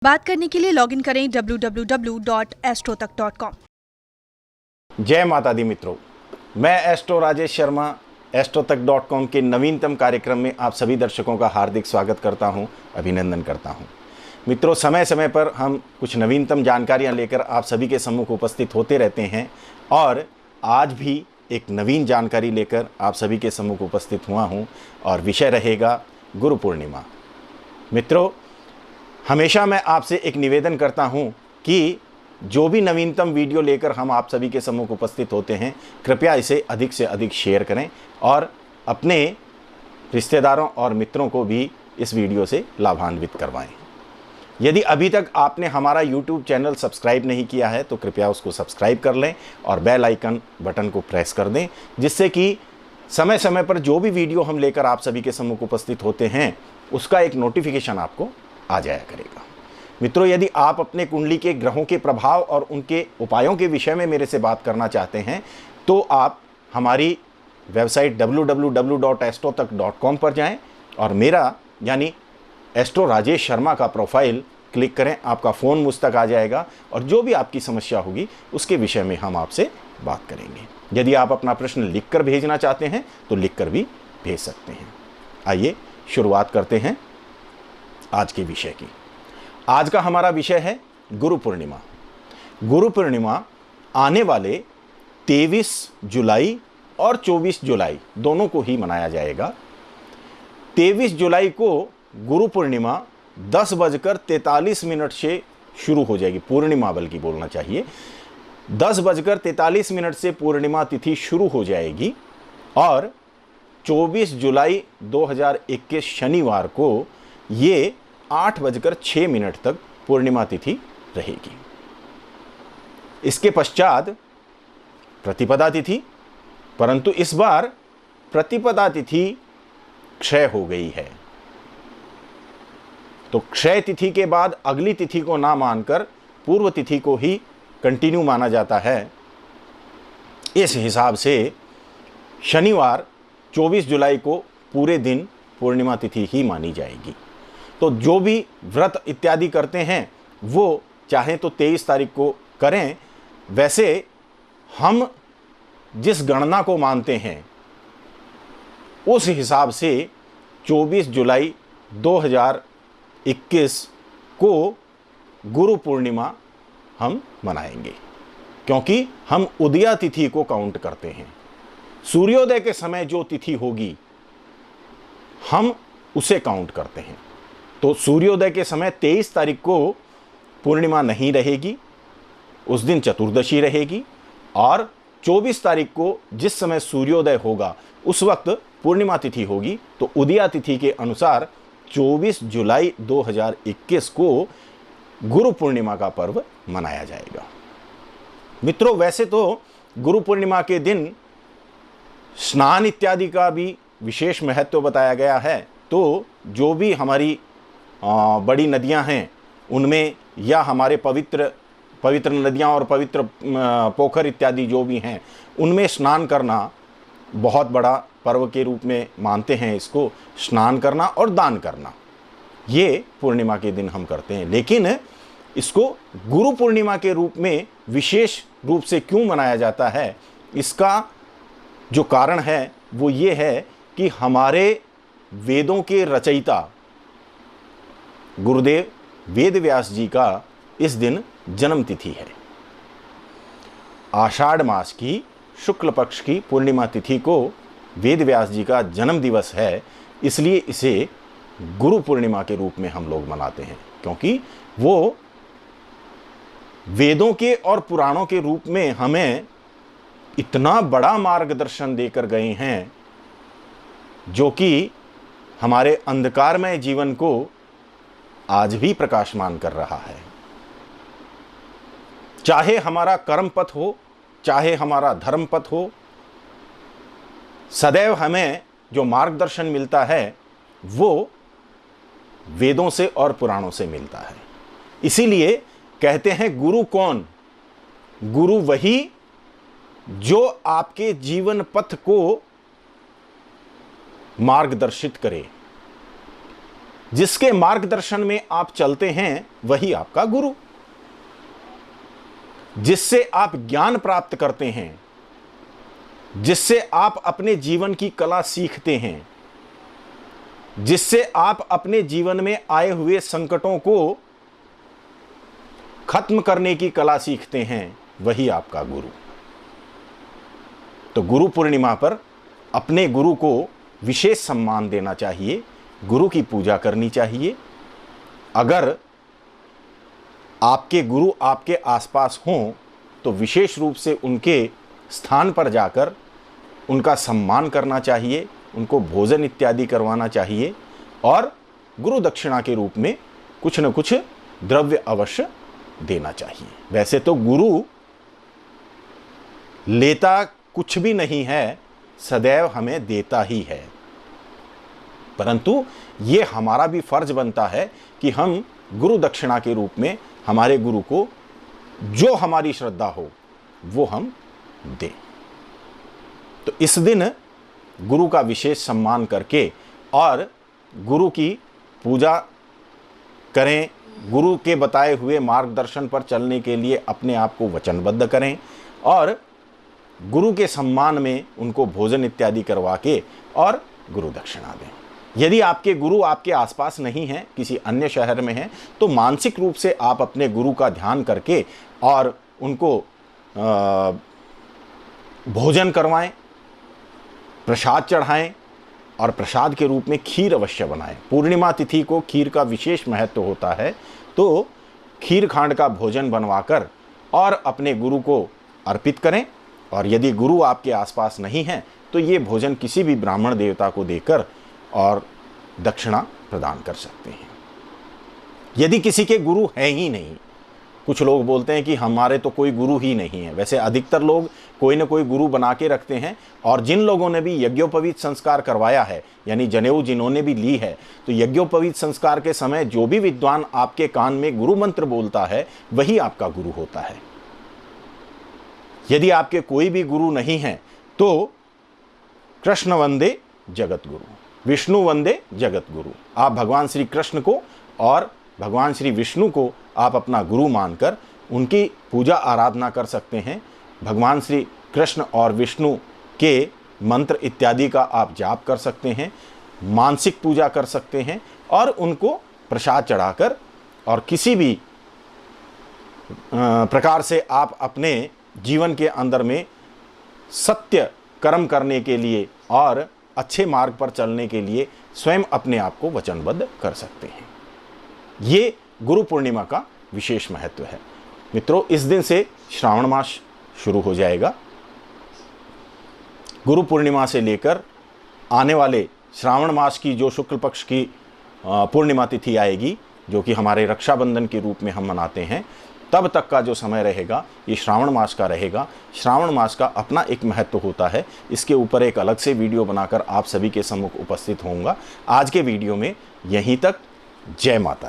बात करने के लिए लॉगिन करें www.astrotak.com। जय माता दी मित्रों, मैं एस्ट्रो राजेश शर्मा astrotak.com के नवीनतम कार्यक्रम में आप सभी दर्शकों का हार्दिक स्वागत करता हूं, अभिनंदन करता हूं। मित्रों, समय समय पर हम कुछ नवीनतम जानकारियां लेकर आप सभी के सम्मुख उपस्थित होते रहते हैं और आज भी एक नवीन जानकारी लेकर आप सभी के सम्मुख उपस्थित हुआ हूं और विषय रहेगा गुरु पूर्णिमा। मित्रों, हमेशा मैं आपसे एक निवेदन करता हूं कि जो भी नवीनतम वीडियो लेकर हम आप सभी के सम्मुख उपस्थित होते हैं, कृपया इसे अधिक से अधिक शेयर करें और अपने रिश्तेदारों और मित्रों को भी इस वीडियो से लाभान्वित करवाएं। यदि अभी तक आपने हमारा YouTube चैनल सब्सक्राइब नहीं किया है तो कृपया उसको सब्सक्राइब कर लें और बेल आइकन बटन को प्रेस कर दें, जिससे कि समय समय पर जो भी वीडियो हम लेकर आप सभी के सम्मुख उपस्थित होते हैं उसका एक नोटिफिकेशन आपको आ जाया करेगा। मित्रों, यदि आप अपने कुंडली के ग्रहों के प्रभाव और उनके उपायों के विषय में मेरे से बात करना चाहते हैं तो आप हमारी वेबसाइट www.astrotak.com पर जाएं और मेरा यानी एस्ट्रो राजेश शर्मा का प्रोफाइल क्लिक करें। आपका फ़ोन मुझ तक आ जाएगा और जो भी आपकी समस्या होगी उसके विषय में हम आपसे बात करेंगे। यदि आप अपना प्रश्न लिखकर भेजना चाहते हैं तो लिखकर भी भेज सकते हैं। आइए शुरुआत करते हैं आज के विषय की। आज का हमारा विषय है गुरु पूर्णिमा। गुरु पूर्णिमा आने वाले 23 जुलाई और 24 जुलाई दोनों को ही मनाया जाएगा। 23 जुलाई को गुरु पूर्णिमा 10:43 से शुरू हो जाएगी। पूर्णिमा बल्कि बोलना चाहिए, 10:43 से पूर्णिमा तिथि शुरू हो जाएगी और 24 जुलाई 2021 शनिवार को ये 8:06 तक पूर्णिमा तिथि रहेगी। इसके पश्चात प्रतिपदा तिथि, परंतु इस बार प्रतिपदा तिथि क्षय हो गई है, तो क्षय तिथि के बाद अगली तिथि को ना मानकर पूर्व तिथि को ही कंटिन्यू माना जाता है। इस हिसाब से शनिवार 24 जुलाई को पूरे दिन पूर्णिमा तिथि ही मानी जाएगी। तो जो भी व्रत इत्यादि करते हैं वो चाहें तो 23 तारीख को करें। वैसे हम जिस गणना को मानते हैं उस हिसाब से 24 जुलाई 2021 को गुरु पूर्णिमा हम मनाएंगे, क्योंकि हम उदया तिथि को काउंट करते हैं। सूर्योदय के समय जो तिथि होगी हम उसे काउंट करते हैं। तो सूर्योदय के समय 23 तारीख को पूर्णिमा नहीं रहेगी, उस दिन चतुर्दशी रहेगी और 24 तारीख को जिस समय सूर्योदय होगा उस वक्त पूर्णिमा तिथि होगी। तो उदया तिथि के अनुसार 24 जुलाई 2021 को गुरु पूर्णिमा का पर्व मनाया जाएगा। मित्रों, वैसे तो गुरु पूर्णिमा के दिन स्नान इत्यादि का भी विशेष महत्व बताया गया है। तो जो भी हमारी बड़ी नदियां हैं उनमें या हमारे पवित्र नदियां और पवित्र पोखर इत्यादि जो भी हैं उनमें स्नान करना बहुत बड़ा पर्व के रूप में मानते हैं। इसको स्नान करना और दान करना ये पूर्णिमा के दिन हम करते हैं। लेकिन इसको गुरु पूर्णिमा के रूप में विशेष रूप से क्यों मनाया जाता है, इसका जो कारण है वो ये है कि हमारे वेदों के रचयिता गुरुदेव वेद व्यास जी का इस दिन जन्म तिथि है। आषाढ़ मास की शुक्ल पक्ष की पूर्णिमा तिथि को वेद व्यास जी का जन्म दिवस है, इसलिए इसे गुरु पूर्णिमा के रूप में हम लोग मनाते हैं, क्योंकि वो वेदों के और पुराणों के रूप में हमें इतना बड़ा मार्गदर्शन देकर गए हैं जो कि हमारे अंधकारमय जीवन को आज भी प्रकाशमान कर रहा है। चाहे हमारा कर्म पथ हो, चाहे हमारा धर्म पथ हो, सदैव हमें जो मार्गदर्शन मिलता है वो वेदों से और पुराणों से मिलता है। इसीलिए कहते हैं गुरु कौन? गुरु वही जो आपके जीवन पथ को मार्गदर्शित करे। जिसके मार्गदर्शन में आप चलते हैं वही आपका गुरु। जिससे आप ज्ञान प्राप्त करते हैं, जिससे आप अपने जीवन की कला सीखते हैं, जिससे आप अपने जीवन में आए हुए संकटों को खत्म करने की कला सीखते हैं, वही आपका गुरु। तो गुरु पूर्णिमा पर अपने गुरु को विशेष सम्मान देना चाहिए, गुरु की पूजा करनी चाहिए। अगर आपके गुरु आपके आसपास हों तो विशेष रूप से उनके स्थान पर जाकर उनका सम्मान करना चाहिए, उनको भोजन इत्यादि करवाना चाहिए और गुरु दक्षिणा के रूप में कुछ न कुछ द्रव्य अवश्य देना चाहिए। वैसे तो गुरु लेता कुछ भी नहीं है, सदैव हमें देता ही है, परंतु ये हमारा भी फर्ज बनता है कि हम गुरु दक्षिणा के रूप में हमारे गुरु को जो हमारी श्रद्धा हो वो हम दें। तो इस दिन गुरु का विशेष सम्मान करके और गुरु की पूजा करें, गुरु के बताए हुए मार्गदर्शन पर चलने के लिए अपने आप को वचनबद्ध करें और गुरु के सम्मान में उनको भोजन इत्यादि करवा के और गुरु दक्षिणा दें। यदि आपके गुरु आपके आसपास नहीं हैं, किसी अन्य शहर में हैं, तो मानसिक रूप से आप अपने गुरु का ध्यान करके और उनको भोजन करवाएं, प्रसाद चढ़ाएं और प्रसाद के रूप में खीर अवश्य बनाएं। पूर्णिमा तिथि को खीर का विशेष महत्व होता है, तो खीर खांड का भोजन बनवाकर और अपने गुरु को अर्पित करें। और यदि गुरु आपके आसपास नहीं हैं तो ये भोजन किसी भी ब्राह्मण देवता को देकर और दक्षिणा प्रदान कर सकते हैं। यदि किसी के गुरु हैं ही नहीं, कुछ लोग बोलते हैं कि हमारे तो कोई गुरु ही नहीं है, वैसे अधिकतर लोग कोई ना कोई गुरु बना के रखते हैं। और जिन लोगों ने भी यज्ञोपवीत संस्कार करवाया है, यानी जनेऊ जिन्होंने भी ली है, तो यज्ञोपवीत संस्कार के समय जो भी विद्वान आपके कान में गुरु मंत्र बोलता है वही आपका गुरु होता है। यदि आपके कोई भी गुरु नहीं है तो कृष्ण वंदे जगत गुरु, विष्णु वंदे जगत गुरु। आप भगवान श्री कृष्ण को और भगवान श्री विष्णु को आप अपना गुरु मानकर उनकी पूजा आराधना कर सकते हैं। भगवान श्री कृष्ण और विष्णु के मंत्र इत्यादि का आप जाप कर सकते हैं, मानसिक पूजा कर सकते हैं और उनको प्रसाद चढ़ाकर और किसी भी प्रकार से आप अपने जीवन के अंदर में सत्य कर्म करने के लिए और अच्छे मार्ग पर चलने के लिए स्वयं अपने आप को वचनबद्ध कर सकते हैं। ये गुरु पूर्णिमा का विशेष महत्व है। मित्रों, इस दिन से श्रावण मास शुरू हो जाएगा। गुरु पूर्णिमा से लेकर आने वाले श्रावण मास की जो शुक्ल पक्ष की पूर्णिमा तिथि आएगी, जो कि हमारे रक्षाबंधन के रूप में हम मनाते हैं, तब तक का जो समय रहेगा ये श्रावण मास का रहेगा। श्रावण मास का अपना एक महत्व होता है, इसके ऊपर एक अलग से वीडियो बनाकर आप सभी के सम्मुख उपस्थित होऊंगा। आज के वीडियो में यहीं तक। जय माता दी।